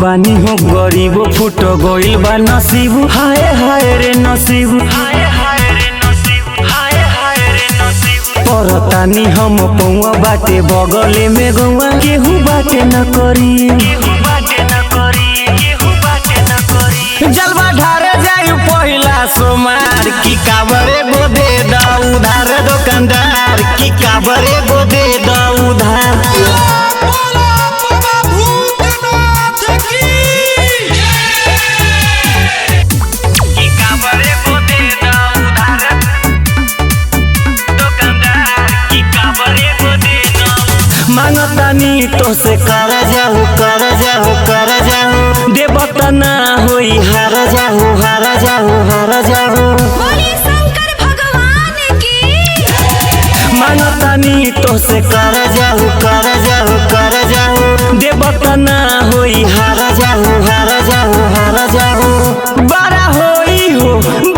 बानी हो गरीब फुट गइल बा नसीब। हाय हाय रे नसीब, हाय हाय रे नसीब, हाय हाय रे नसीब। परतानी हम पौआ बाटे बगले में गौआ, केहू बाटे न करी, केहू बाटे न करी, केहू बाटे न करी। जलवा ढारे जाई पहिला सोमार, की काबरे गो दे दा उधार दुकानदार, की काबरे गो दे दा उधार। मांगतानी तो से कर जाहू, कर जाहू, कर जाहू, देवत ना होई हार जाहू, हार जाहू, हार जाहू। बोले शंकर भगवान की। मांगतानी तो से कर जाहू, कर जाहू, कर जाहू, देवत ना होई हार जाहू, हार जाहू, हार जाहू। बारा होई हो,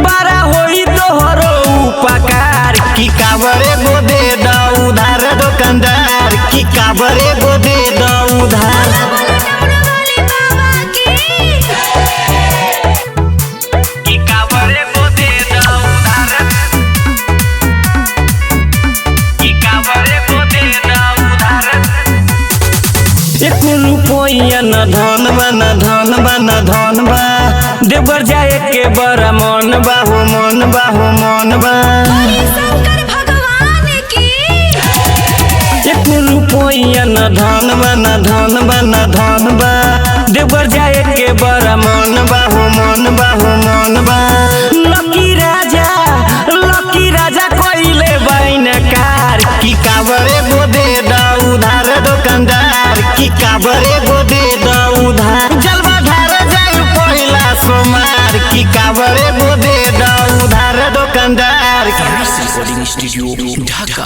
बारा होई तोहरो उपकार, की काबरे गो दे दा उधार दुकानदार, की काबरे गो दे दा उधार। बोलो डमरू वाले बाबा की। की काबरे गो दे दा उधार, की काबरे गो दे दा उधार। एक रुपया न धन बा, न धन बा, न धन बा, देवघर जाए के बड़ा मन बा हो, मन बा हो, मन बा। बोले शंकर भगवान की। एक रुपया न धन बा, न धन बा, न धन बा, देवघर जाए के बड़ा मन बा हो, मन बा हो, मन बा। लकी राजा कोइले बैनकार, की काबरे गो दे दा उधार दुकानदार, की काबरे गो दे दा उधार। जलवा ढार जाई पहिला सोमार, की काबरे गो दे दा उधार दुकानदार। Recording Studio Dhaka.